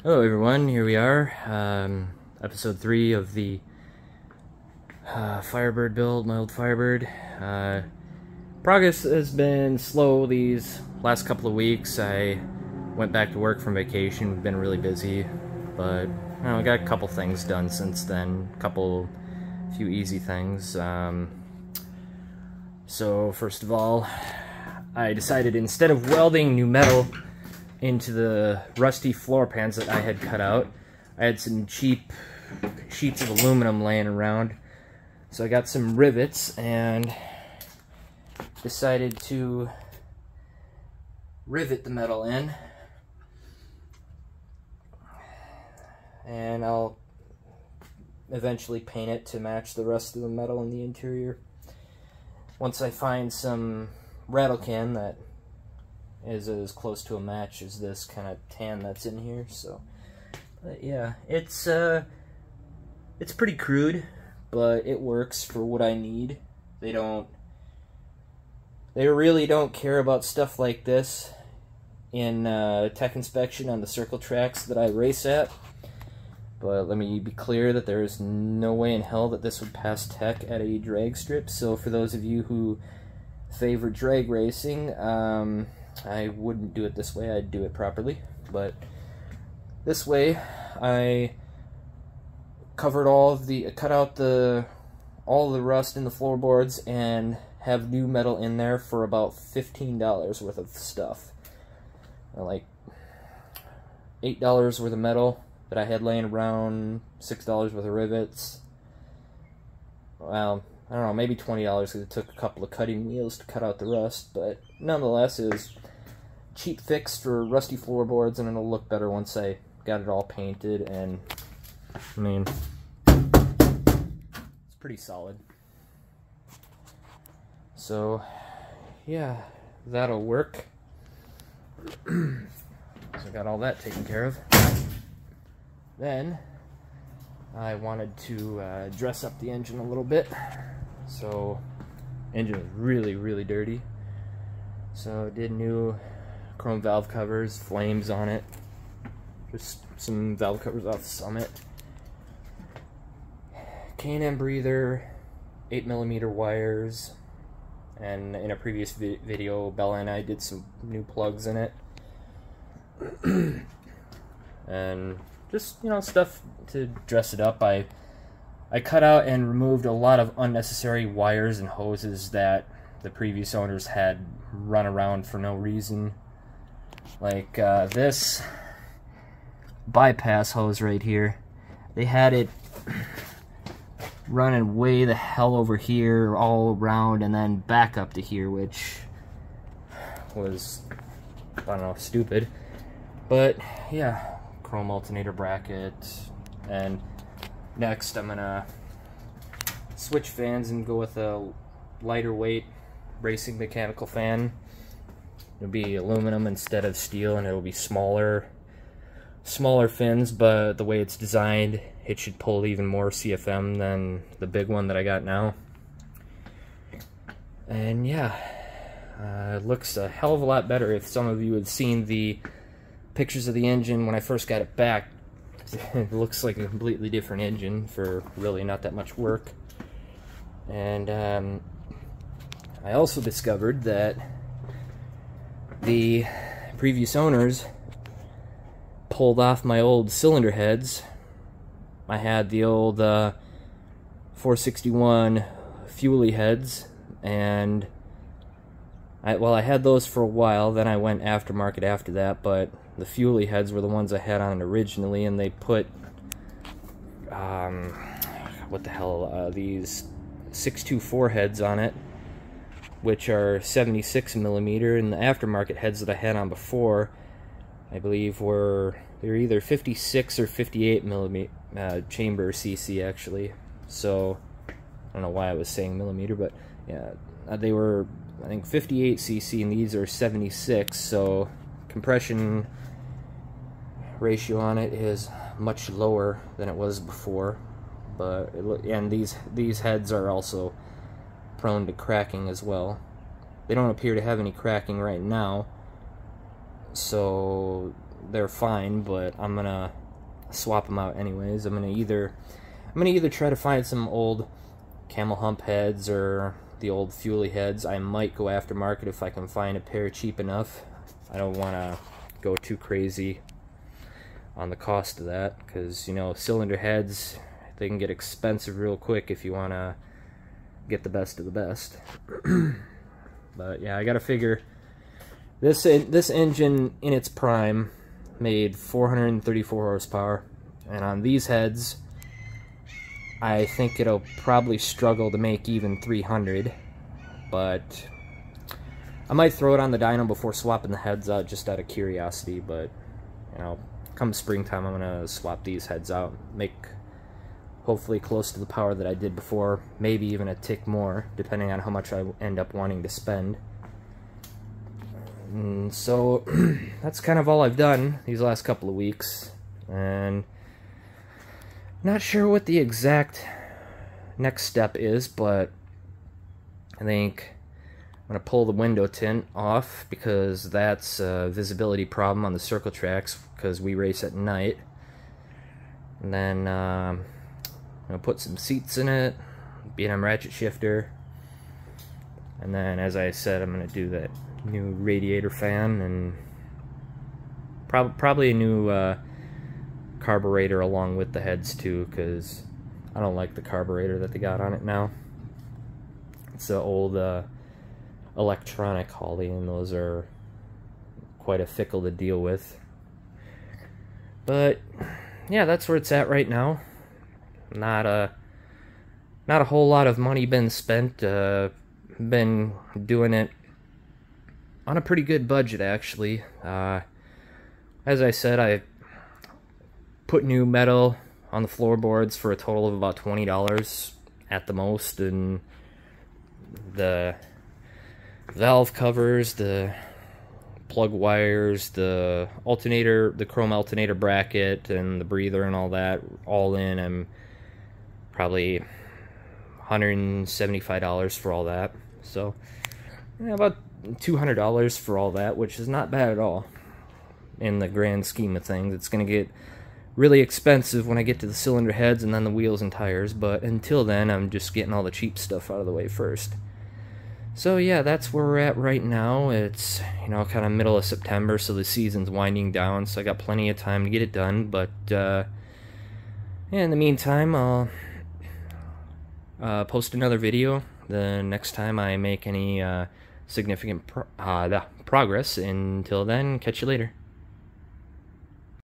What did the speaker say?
Hello everyone, here we are, episode 3 of the Firebird build, my old Firebird. Progress has been slow these last couple of weeks. I went back to work from vacation, we've been really busy, but I got a couple things done since then, a few easy things. So first of all, I decided instead of welding new metal into the rusty floor pans that I had cut out, I had some cheap sheets of aluminum laying around, so I got some rivets and decided to rivet the metal in, and I'll eventually paint it to match the rest of the metal in the interior once I find some rattle can that is as close to a match as this kind of tan that's in here. So yeah, it's pretty crude, but it works for what I need. They really don't care about stuff like this in tech inspection on the circle tracks that I race at. But let me be clear that there is no way in hell that this would pass tech at a drag strip. So for those of you who favor drag racing, I wouldn't do it this way. I'd do it properly, but this way I covered cut out all the rust in the floorboards and have new metal in there for about $15 worth of stuff. Like $8 worth of metal that I had laying around, $6 worth of rivets. Well, I don't know, maybe $20 because it took a couple of cutting wheels to cut out the rust, but nonetheless it was cheap fix for rusty floorboards, and it'll look better once I got it all painted. And I mean, it's pretty solid. So yeah, that'll work. So I got all that taken care of. Then I wanted to dress up the engine a little bit. So engine is really dirty, so I did new chrome valve covers, flames on it, just some valve covers off the Summit, K&M breather, 8mm wires, and in a previous video Bella and I did some new plugs in it. And just, you know, stuff to dress it up. I cut out and removed a lot of unnecessary wires and hoses that the previous owners had run around for no reason. Like this bypass hose right here. They had it running way the hell over here, all around, and then back up to here, which was, I don't know, stupid. But yeah, chrome alternator bracket. And next I'm gonna switch fans and go with a lighter weight racing mechanical fan. It'll be aluminum instead of steel, and it'll be smaller fins, but the way it's designed, it should pull even more CFM than the big one that I got now. And yeah, it looks a hell of a lot better. If some of you had seen the pictures of the engine when I first got it back, it looks like a completely different engine for really not that much work. And I also discovered that the previous owners pulled off my old cylinder heads. I had the old 461 Fuelie heads, and I had those for a while. Then I went aftermarket after that, but the Fuelie heads were the ones I had on it originally, and they put what the hell, these 624 heads on it, which are 76mm, and the aftermarket heads that I had on before, I believe they were either 56 or 58mm chamber CC actually. So I don't know why I was saying millimeter, but yeah, they were, I think, 58 cc, and these are 76. So compression ratio on it is much lower than it was before. But and these heads are also prone to cracking as well. They don't appear to have any cracking right now, so they're fine, but I'm gonna swap them out anyways. I'm gonna either try to find some old camel hump heads or the old Fuelie heads. I might go aftermarket if I can find a pair cheap enough. I don't want to go too crazy on the cost of that, because, you know, cylinder heads, they can get expensive real quick if you want to get the best of the best. But yeah, I gotta figure this engine in its prime made 434 horsepower, and on these heads I think it'll probably struggle to make even 300, but I might throw it on the dyno before swapping the heads out, just out of curiosity. But, you know, come springtime I'm gonna swap these heads out, make hopefully close to the power that I did before, maybe even a tick more, depending on how much I end up wanting to spend. And so that's kind of all I've done these last couple of weeks, and not sure what the exact next step is, but I think I'm going to pull the window tint off, because that's a visibility problem on the circle tracks, because we race at night. And then I'm going to put some seats in it, B&M ratchet shifter, and then, as I said, I'm going to do that new radiator fan, and probably a new carburetor along with the heads too, because I don't like the carburetor that they got on it now. It's an old electronic Holley, and those are quite a fickle to deal with. But yeah, that's where it's at right now. Not a whole lot of money been spent. Been doing it on a pretty good budget, actually. As I said, I put new metal on the floorboards for a total of about $20 at the most, and the valve covers, the plug wires, the alternator, the chrome alternator bracket, and the breather and all that, all in, I'm probably $175 for all that. So yeah, about $200 for all that, which is not bad at all in the grand scheme of things. It's going to get really expensive when I get to the cylinder heads and then the wheels and tires, but until then I'm just getting all the cheap stuff out of the way first. So yeah, that's where we're at right now. It's, you know, kind of middle of September, so the season's winding down, so I got plenty of time to get it done. But yeah, in the meantime, I'll post another video the next time I make any significant progress. Until then, catch you later.